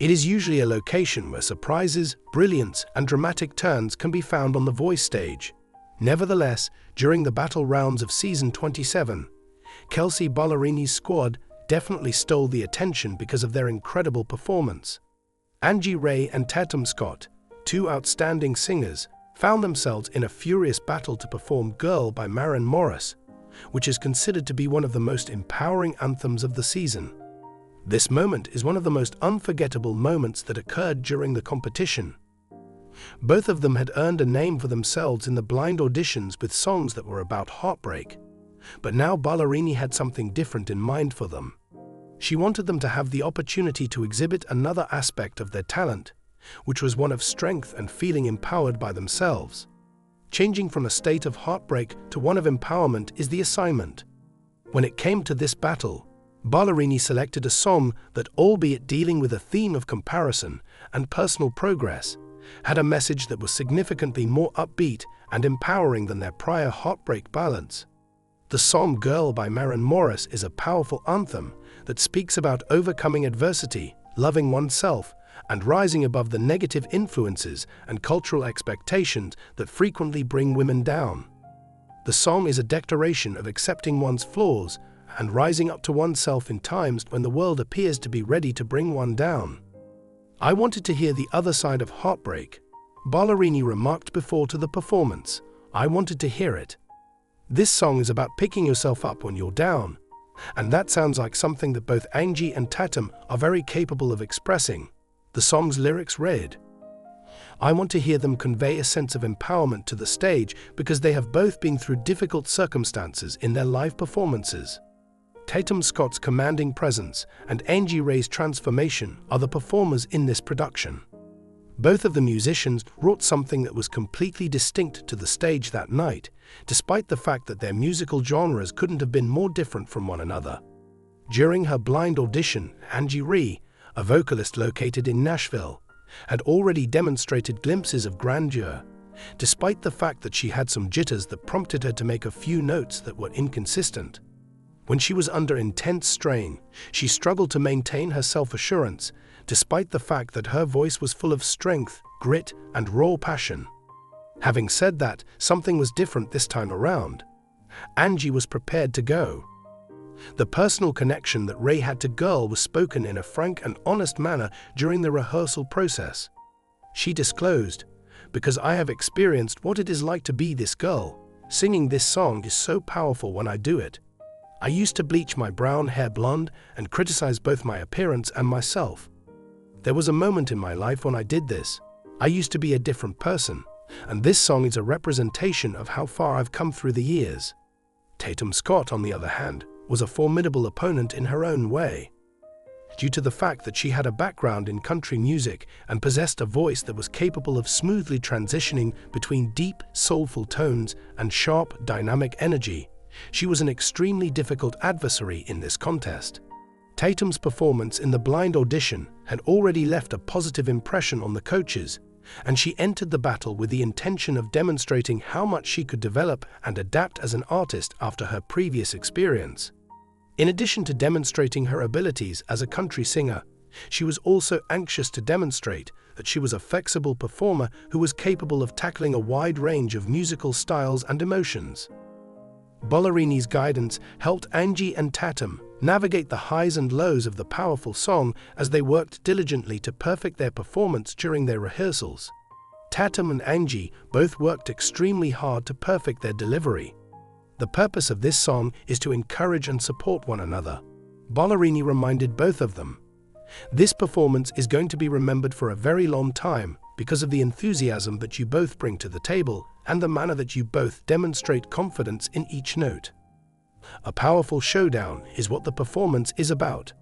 It is usually a location where surprises, brilliance, and dramatic turns can be found on the voice stage. Nevertheless, during the battle rounds of season 27, Kelsea Ballerini's squad definitely stole the attention because of their incredible performance. Angie Rey and Tatum, two outstanding singers, found themselves in a furious battle to perform Girl by Maren Morris, which is considered to be one of the most empowering anthems of the season. This moment is one of the most unforgettable moments that occurred during the competition. Both of them had earned a name for themselves in the blind auditions with songs that were about heartbreak, but now Ballerini had something different in mind for them. She wanted them to have the opportunity to exhibit another aspect of their talent, which was one of strength and feeling empowered by themselves. Changing from a state of heartbreak to one of empowerment is the assignment. When it came to this battle, Ballerini selected a song that, albeit dealing with a theme of comparison and personal progress, had a message that was significantly more upbeat and empowering than their prior heartbreak ballads. The song Girl by Maren Morris is a powerful anthem that speaks about overcoming adversity, loving oneself, and rising above the negative influences and cultural expectations that frequently bring women down. The song is a declaration of accepting one's flaws and rising up to oneself in times when the world appears to be ready to bring one down. "I wanted to hear the other side of heartbreak," Ballerini remarked before to the performance. "I wanted to hear it. This song is about picking yourself up when you're down, and that sounds like something that both Angie and Tatum are very capable of expressing." The song's lyrics read, "I want to hear them convey a sense of empowerment to the stage because they have both been through difficult circumstances in their live performances." Tatum Scott's commanding presence and Angie Rey's transformation are the performers in this production. Both of the musicians brought something that was completely distinct to the stage that night, despite the fact that their musical genres couldn't have been more different from one another. During her blind audition, Angie Rey, a vocalist located in Nashville, had already demonstrated glimpses of grandeur, despite the fact that she had some jitters that prompted her to make a few notes that were inconsistent. When she was under intense strain, she struggled to maintain her self-assurance, despite the fact that her voice was full of strength, grit, and raw passion. Having said that, something was different this time around. Angie was prepared to go. The personal connection that Rey had to Girl was spoken in a frank and honest manner during the rehearsal process. She disclosed, "Because I have experienced what it is like to be this girl, singing this song is so powerful when I do it. I used to bleach my brown hair blonde and criticize both my appearance and myself. There was a moment in my life when I did this. I used to be a different person, and this song is a representation of how far I've come through the years." Tatum, on the other hand, was a formidable opponent in her own way. Due to the fact that she had a background in country music and possessed a voice that was capable of smoothly transitioning between deep, soulful tones and sharp, dynamic energy, she was an extremely difficult adversary in this contest. Tatum's performance in the blind audition had already left a positive impression on the coaches, and she entered the battle with the intention of demonstrating how much she could develop and adapt as an artist after her previous experience. In addition to demonstrating her abilities as a country singer, she was also anxious to demonstrate that she was a flexible performer who was capable of tackling a wide range of musical styles and emotions. Ballerini's guidance helped Angie and Tatum navigate the highs and lows of the powerful song as they worked diligently to perfect their performance during their rehearsals. Tatum and Angie both worked extremely hard to perfect their delivery. The purpose of this song is to encourage and support one another. Ballerini reminded both of them, "This performance is going to be remembered for a very long time because of the enthusiasm that you both bring to the table and the manner that you both demonstrate confidence in each note." A powerful showdown is what the performance is about.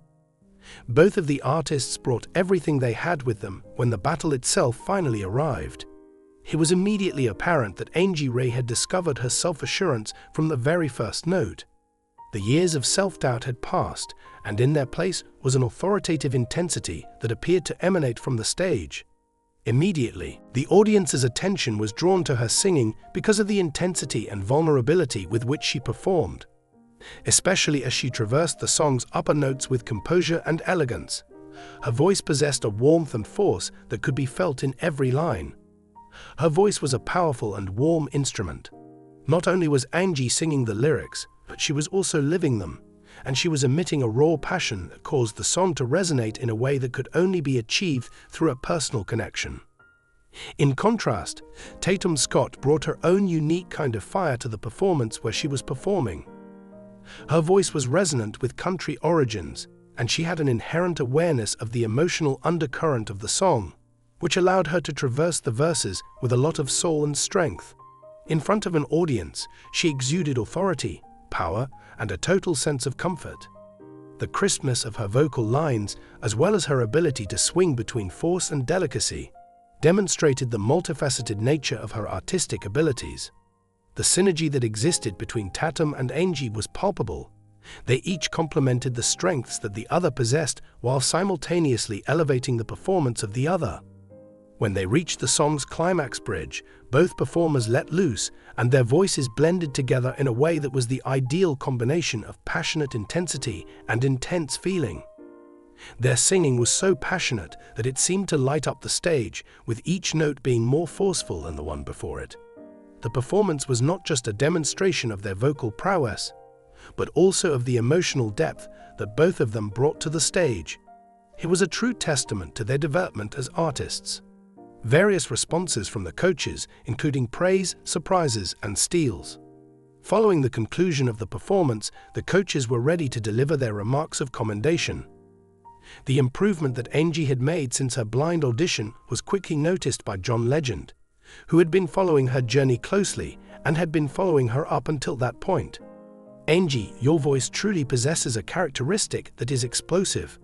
Both of the artists brought everything they had with them when the battle itself finally arrived. It was immediately apparent that Angie Rey had discovered her self-assurance from the very first note. The years of self-doubt had passed, and in their place was an authoritative intensity that appeared to emanate from the stage. Immediately, the audience's attention was drawn to her singing because of the intensity and vulnerability with which she performed, especially as she traversed the song's upper notes with composure and elegance. Her voice possessed a warmth and force that could be felt in every line. Her voice was a powerful and warm instrument. Not only was Angie singing the lyrics, but she was also living them, and she was emitting a raw passion that caused the song to resonate in a way that could only be achieved through a personal connection. In contrast, Tatum Scott brought her own unique kind of fire to the performance where she was performing. Her voice was resonant with country origins, and she had an inherent awareness of the emotional undercurrent of the song, which allowed her to traverse the verses with a lot of soul and strength. In front of an audience, she exuded authority, power, and a total sense of comfort. The crispness of her vocal lines, as well as her ability to swing between force and delicacy, demonstrated the multifaceted nature of her artistic abilities. The synergy that existed between Tatum and Angie was palpable. They each complemented the strengths that the other possessed while simultaneously elevating the performance of the other. When they reached the song's climax bridge, both performers let loose, and their voices blended together in a way that was the ideal combination of passionate intensity and intense feeling. Their singing was so passionate that it seemed to light up the stage, with each note being more forceful than the one before it. The performance was not just a demonstration of their vocal prowess, but also of the emotional depth that both of them brought to the stage. It was a true testament to their development as artists. Various responses from the coaches, including praise, surprises, and steals. Following the conclusion of the performance, the coaches were ready to deliver their remarks of commendation. The improvement that Angie had made since her blind audition was quickly noticed by John Legend, who had been following her journey closely and had been following her up until that point. "Angie, your voice truly possesses a characteristic that is explosive.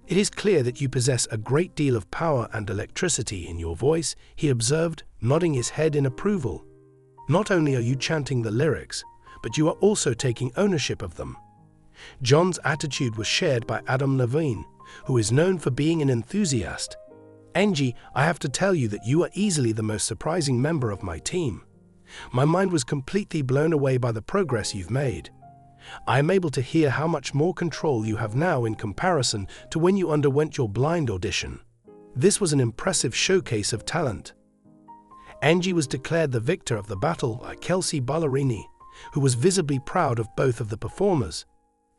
It is clear that you possess a great deal of power and electricity in your voice," he observed, nodding his head in approval. "Not only are you chanting the lyrics, but you are also taking ownership of them." John's attitude was shared by Adam Levine, who is known for being an enthusiast. "Angie, I have to tell you that you are easily the most surprising member of my team. My mind was completely blown away by the progress you've made. I am able to hear how much more control you have now in comparison to when you underwent your blind audition. This was an impressive showcase of talent." Angie was declared the victor of the battle by Kelsey Ballerini, who was visibly proud of both of the performers.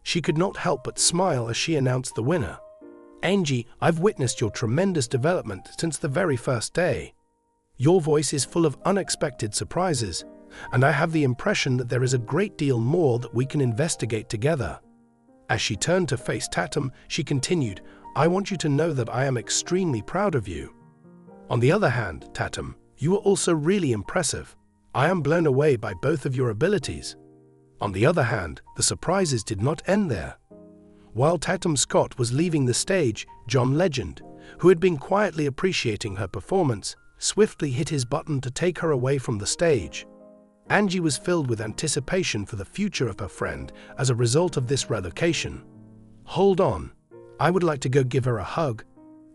She could not help but smile as she announced the winner. "Angie, I've witnessed your tremendous development since the very first day. Your voice is full of unexpected surprises, and I have the impression that there is a great deal more that we can investigate together." As she turned to face Tatum, she continued, "I want you to know that I am extremely proud of you. On the other hand, Tatum, you are also really impressive. I am blown away by both of your abilities." On the other hand, the surprises did not end there. While Tatum Scott was leaving the stage, John Legend, who had been quietly appreciating her performance, swiftly hit his button to take her away from the stage. Angie was filled with anticipation for the future of her friend as a result of this relocation. "Hold on. I would like to go give her a hug.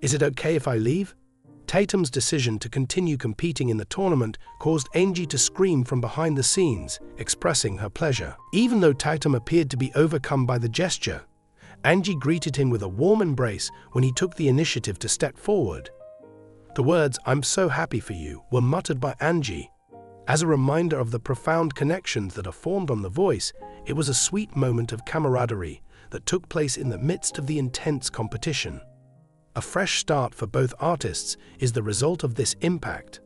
Is it okay if I leave?" Tatum's decision to continue competing in the tournament caused Angie to scream from behind the scenes, expressing her pleasure. Even though Tatum appeared to be overcome by the gesture, Angie greeted him with a warm embrace when he took the initiative to step forward. The words, "I'm so happy for you," were muttered by Angie. As a reminder of the profound connections that are formed on The Voice, it was a sweet moment of camaraderie that took place in the midst of the intense competition. A fresh start for both artists is the result of this impact.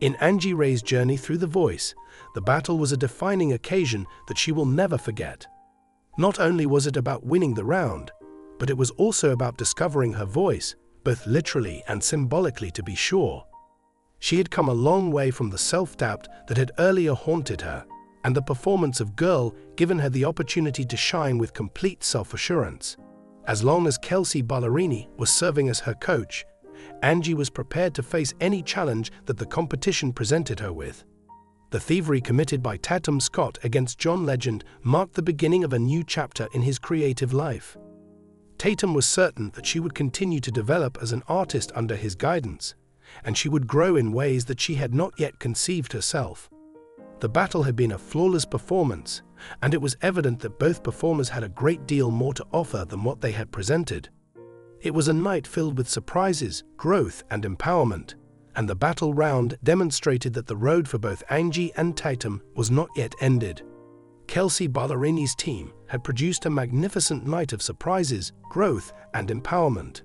In Angie Rey's journey through The Voice, the battle was a defining occasion that she will never forget. Not only was it about winning the round, but it was also about discovering her voice, both literally and symbolically to be sure. She had come a long way from the self-doubt that had earlier haunted her, and the performance of Girl given her the opportunity to shine with complete self-assurance. As long as Kelsey Ballerini was serving as her coach, Angie was prepared to face any challenge that the competition presented her with. The thievery committed by Tatum Scott against John Legend marked the beginning of a new chapter in his creative life. Tatum was certain that she would continue to develop as an artist under his guidance, and she would grow in ways that she had not yet conceived herself. The battle had been a flawless performance, and it was evident that both performers had a great deal more to offer than what they had presented. It was a night filled with surprises, growth, and empowerment, and the battle round demonstrated that the road for both Angie and Tatum was not yet ended. Kelsea Ballerini's team had produced a magnificent night of surprises, growth, and empowerment.